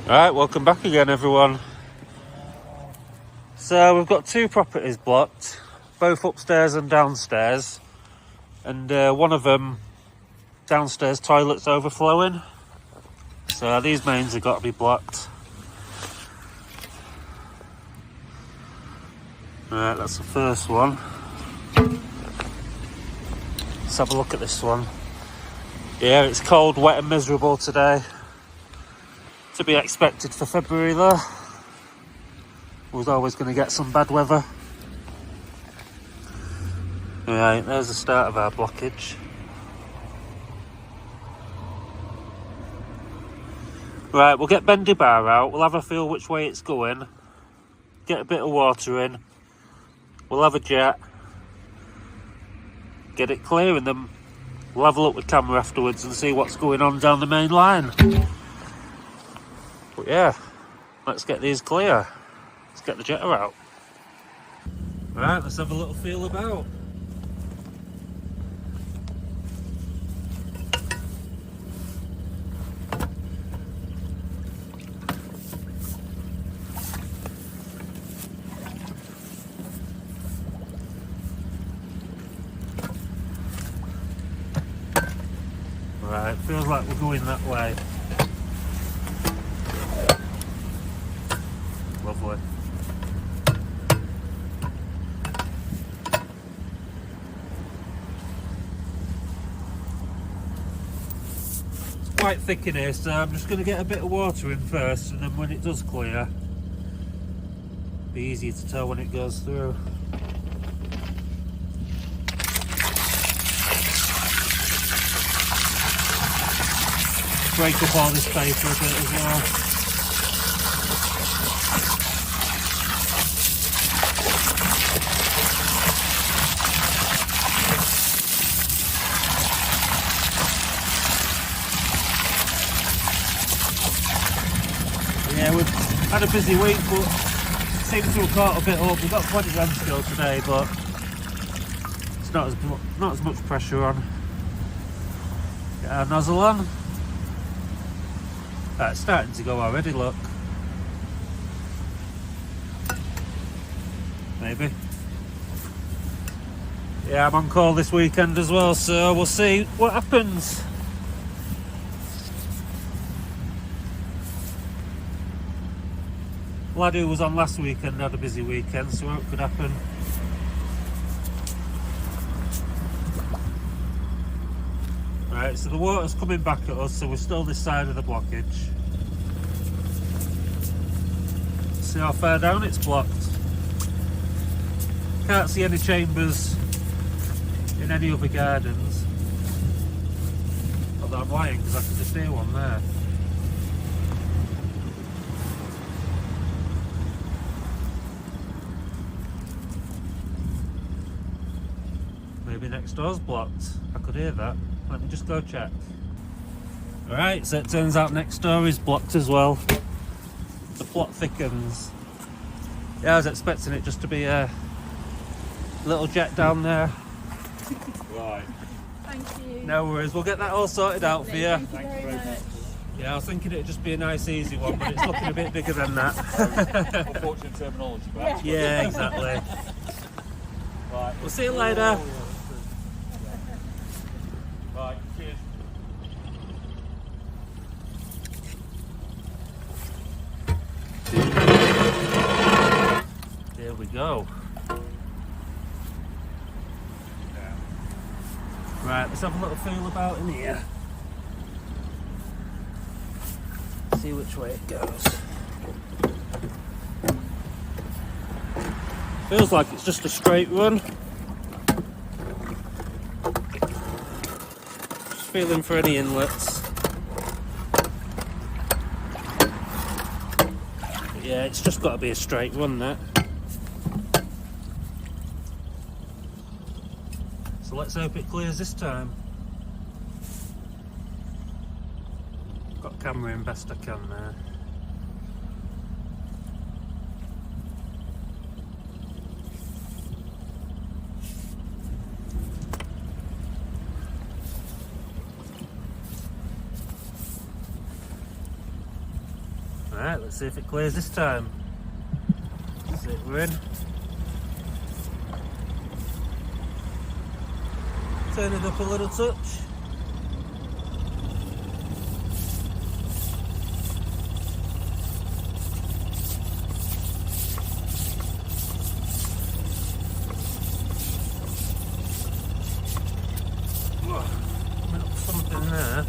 Right, welcome back again everyone. So we've got two properties blocked, both upstairs and downstairs, and one of them, downstairs toilet's overflowing, so these mains have got to be blocked. Right, that's the first one. Let's have a look at this one. Yeah, it's cold, wet and miserable today. To be expected for February though. Was always going to get some bad weather. Right, there's the start of our blockage. Right, we'll get bendy bar out, we'll have a feel which way it's going, get a bit of water in, we'll have a jet, get it clear, and then we'll have a look with camera afterwards and see what's going on down the main line. But yeah, let's get these clear. Let's get the jetter out. Right, let's have a little feel about. Right, feels like we're going that way. Lovely. It's quite thick in here, so I'm just going to get a bit of water in first, and then when it does clear, it'll be easier to tell when it goes through. Break up all this paper a bit as well. Yeah, we've had a busy week, but seems to have caught a bit up. We've got plenty of them still today, but it's not as much pressure on. Get our nozzle on. It's starting to go already, look. Maybe. Yeah, I'm on call this weekend as well, so we'll see what happens. Lad who was on last weekend had a busy weekend, so what could happen? Right, so the water's coming back at us, so we're still this side of the blockage. See how far down it's blocked. Can't see any chambers in any other gardens. Although I'm lying because I can just hear one there. Maybe next door's blocked. I could hear that. Let me just go check. Alright, so it turns out next door is blocked as well. The plot thickens. Yeah, I was expecting it just to be a little jet down there. Right. Thank you. No worries, we'll get that all sorted out for you. Thank you very much. Yeah, I was thinking it'd just be a nice easy one, but it's looking a bit bigger than that. Unfortunate terminology, perhaps. Yeah, exactly. Right. We'll see you later. Right, cheers. There we go. Right, let's have a little feel about in here. See which way it goes. Feels like it's just a straight run. Just feeling for any inlets. But yeah, it's just got to be a straight run, that. So let's hope it clears this time. Got camera in best I can there. Right, let's see if it clears this time. That's it, we're in. Turn it up a little touch. Coming up something there.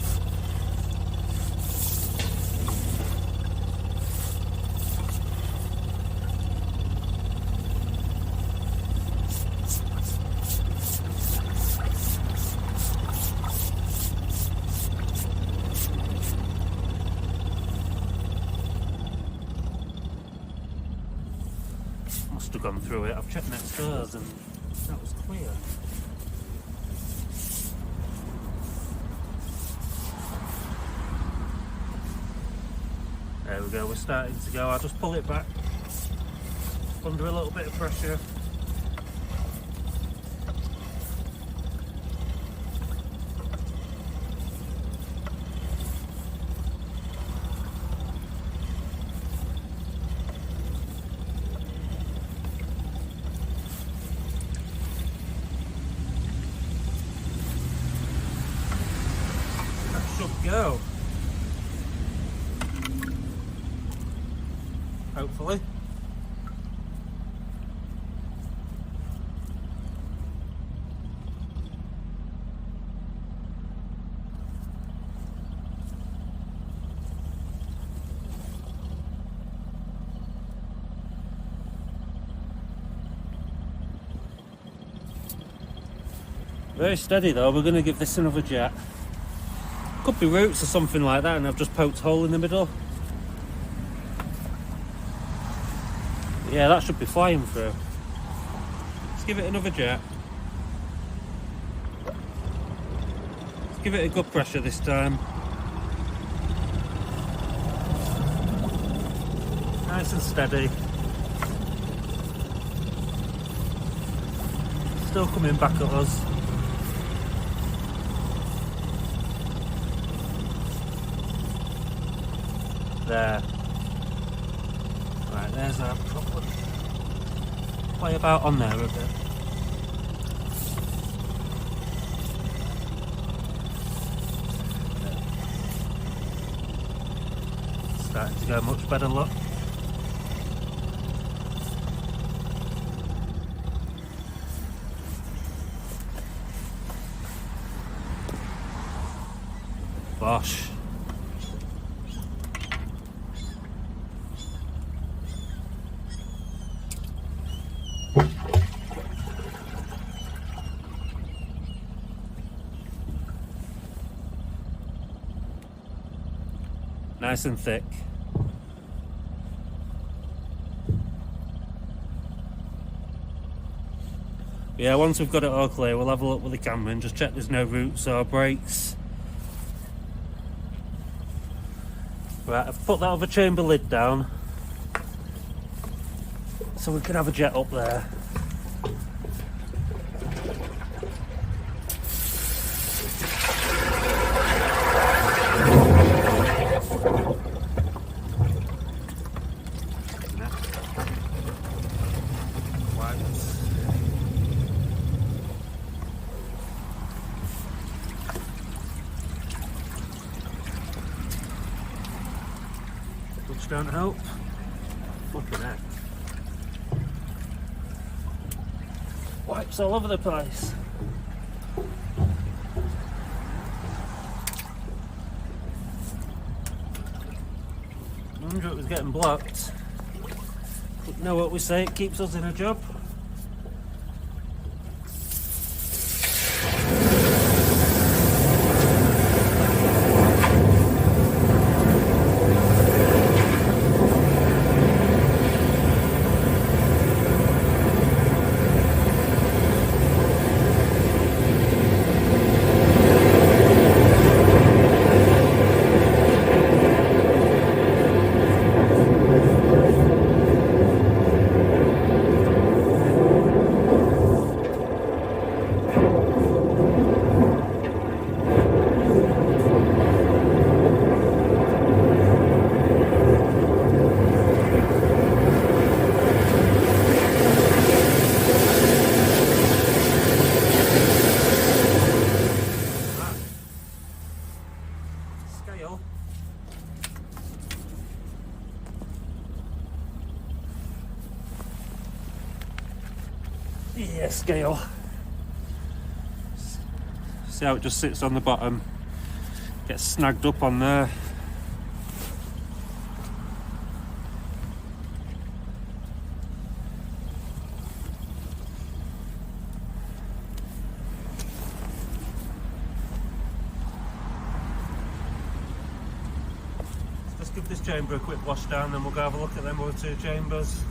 Must have gone through it. I've checked next doors and that was clear. There we go, we're starting to go. I'll just pull it back under a little bit of pressure. That should go. Hopefully. Very steady though, we're going to give this another jet. Could be roots or something like that and I've just poked a hole in the middle. Yeah, that should be flying through. Let's give it another jet. Let's give it a good pressure this time. Nice and steady. Still coming back at us. There. Right, there's our problem. Play about on there a bit. Starting to go much better, look. Bosh. Nice and thick. Yeah, once we've got it all clear, we'll have a look with the camera and just check there's no roots or breaks. Right, I've put that other chamber lid down so we can have a jet up there. Which don't help. Look at that. Wipes all over the place. I wonder if it was getting blocked. But you know what we say, it keeps us in a job. Yeah, scale. See how it just sits on the bottom, gets snagged up on there. Let's give this chamber a quick wash down, then we'll go have a look at them other two chambers.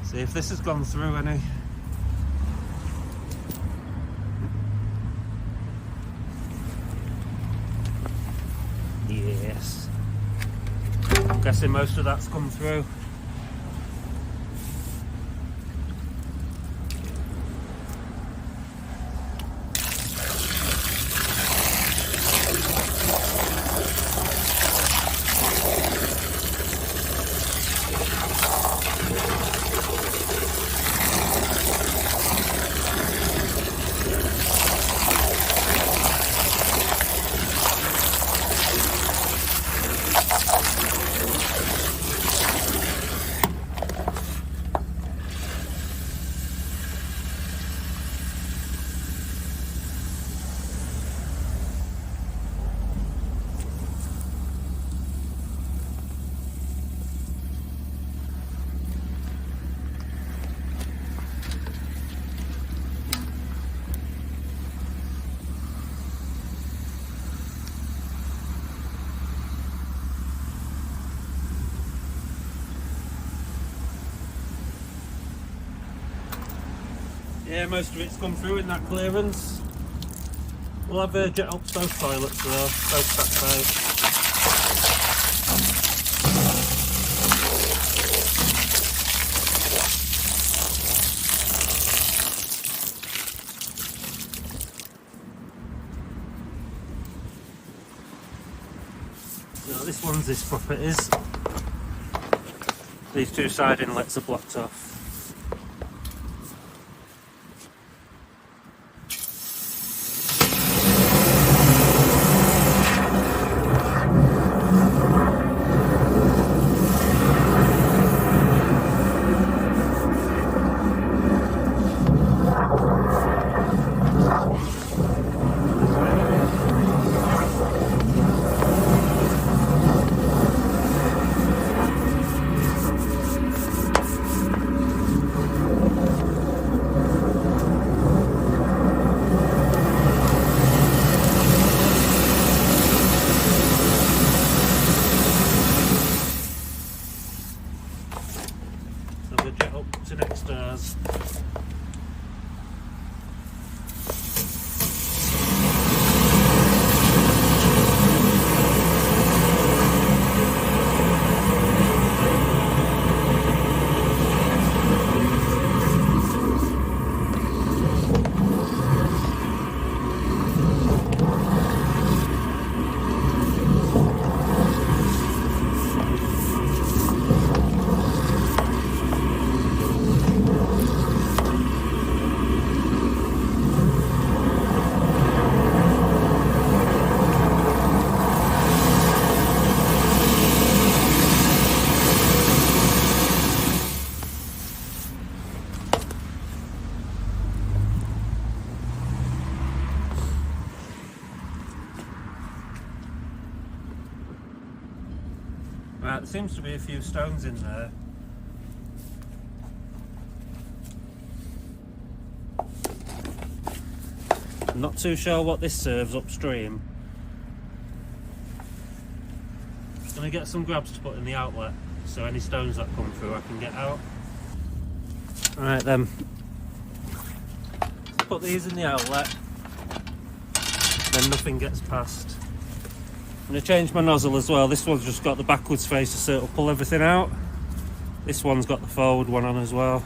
See if this has gone through any. Yes. I'm guessing most of that's come through. Yeah, most of it's come through in that clearance. We'll have jet ups both toilets though, both backside. Now this one's this property's. These two side inlets are blocked off. To next stairs. Right, there seems to be a few stones in there. I'm not too sure what this serves upstream. I'm going to get some grabs to put in the outlet so any stones that come through I can get out. Alright then, put these in the outlet, then nothing gets past. I'm going to change my nozzle as well. This one's just got the backwards facer so it'll pull everything out. This one's got the forward one on as well.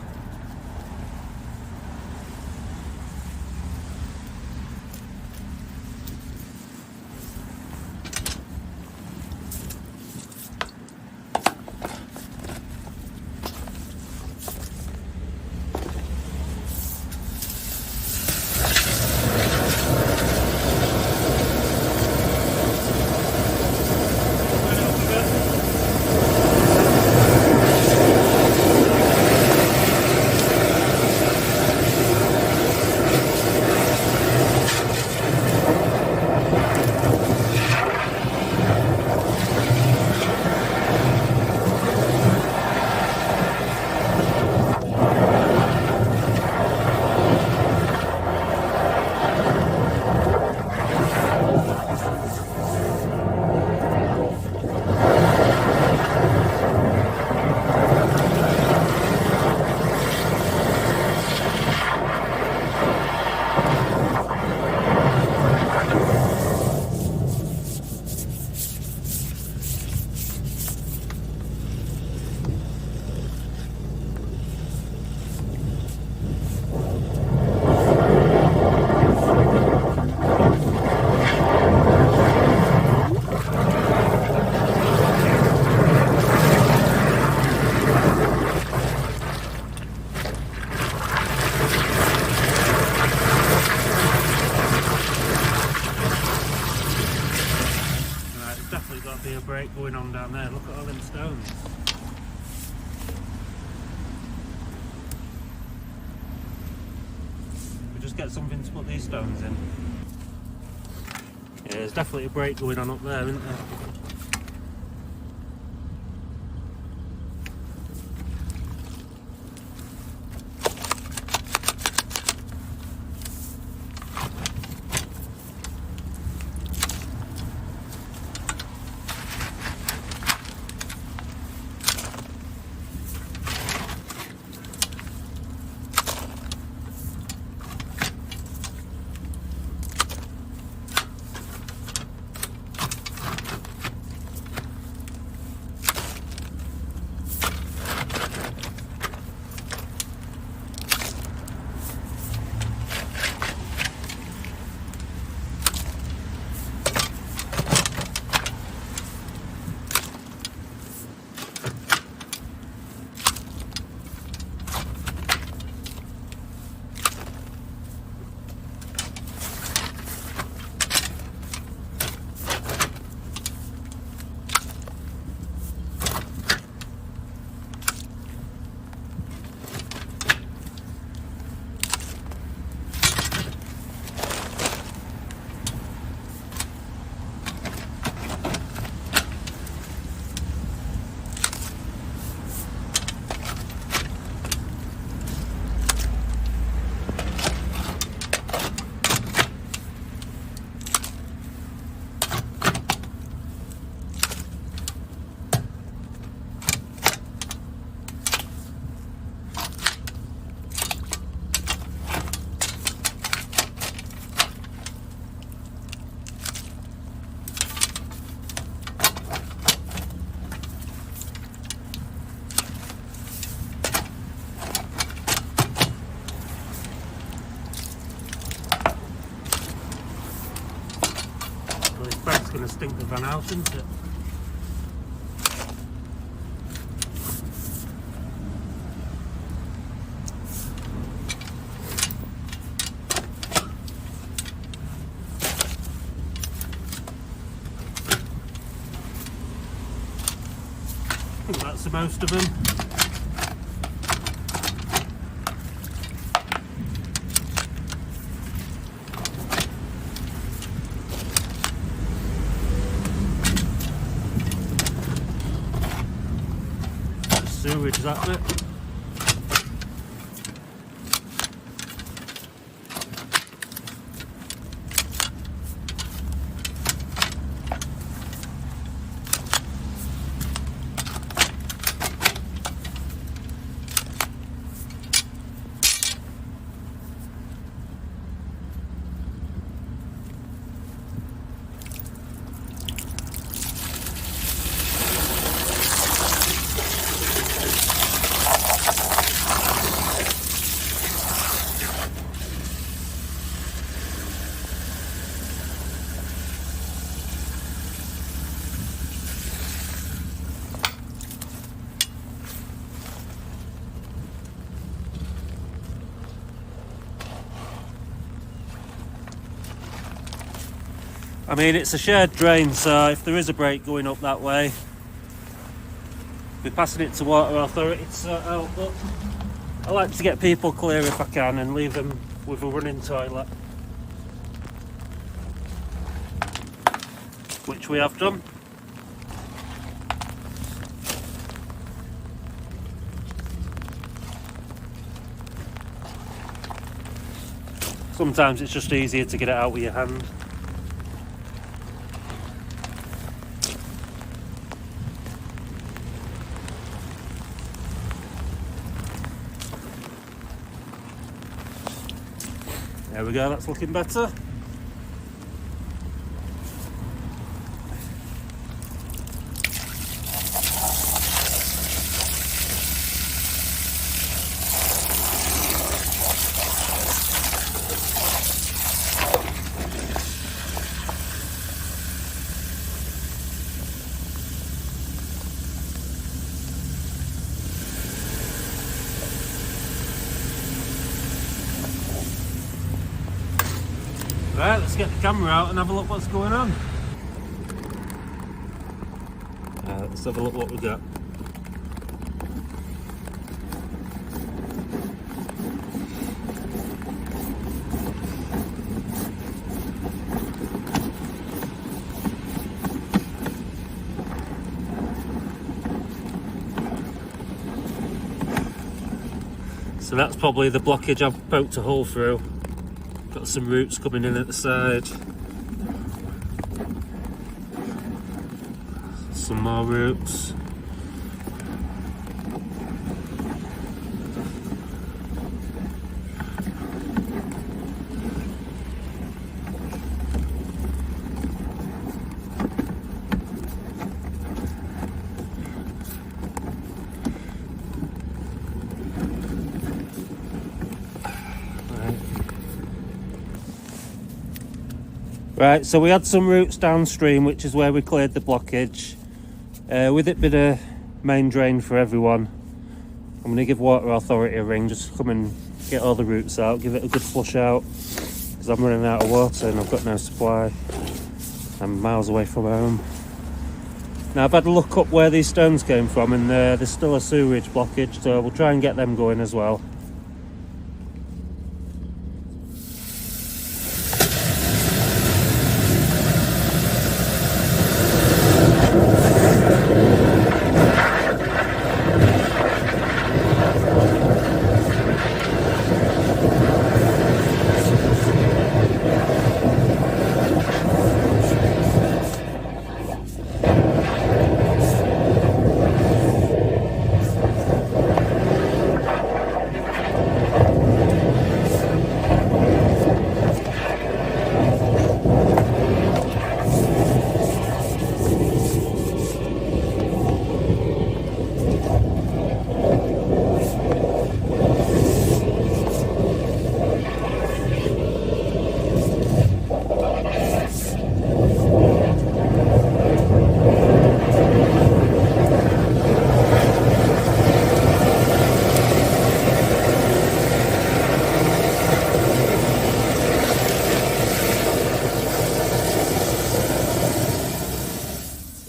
Got to be a break going on down there. Look at all them stones. We just get something to put these stones in. Yeah, there's definitely a break going on up there, isn't there? That's going to stink the van out, isn't it? I think that's the most of them. Sewage, that bit. mean, it's a shared drain, so if there is a break going up that way, we're passing it to Water Authority to sort out, but I like to get people clear if I can and leave them with a running toilet, which we have done. Sometimes it's just easier to get it out with your hand. There we go, that's looking better. Right, let's get the camera out and have a look what's going on. Let's have a look what we got. So that's probably the blockage I've poked a hole through. Got some roots coming in at the side. Some more roots. Right, so we had some roots downstream, which is where we cleared the blockage. With it being a main drain for everyone, I'm going to give Water Authority a ring, just come and get all the roots out, give it a good flush out, because I'm running out of water and I've got no supply. I'm miles away from home. Now I've had a look up where these stones came from, and there's still a sewerage blockage, so we'll try and get them going as well.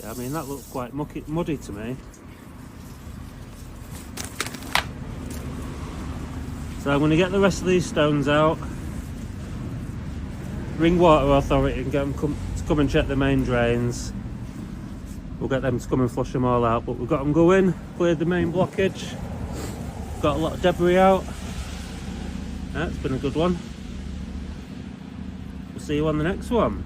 I mean, that looks quite muddy to me. So I'm going to get the rest of these stones out, ring Water Authority and get them to come and check the main drains. We'll get them to come and flush them all out, but we've got them going, cleared the main blockage, got a lot of debris out. That's been a good one. We'll see you on the next one.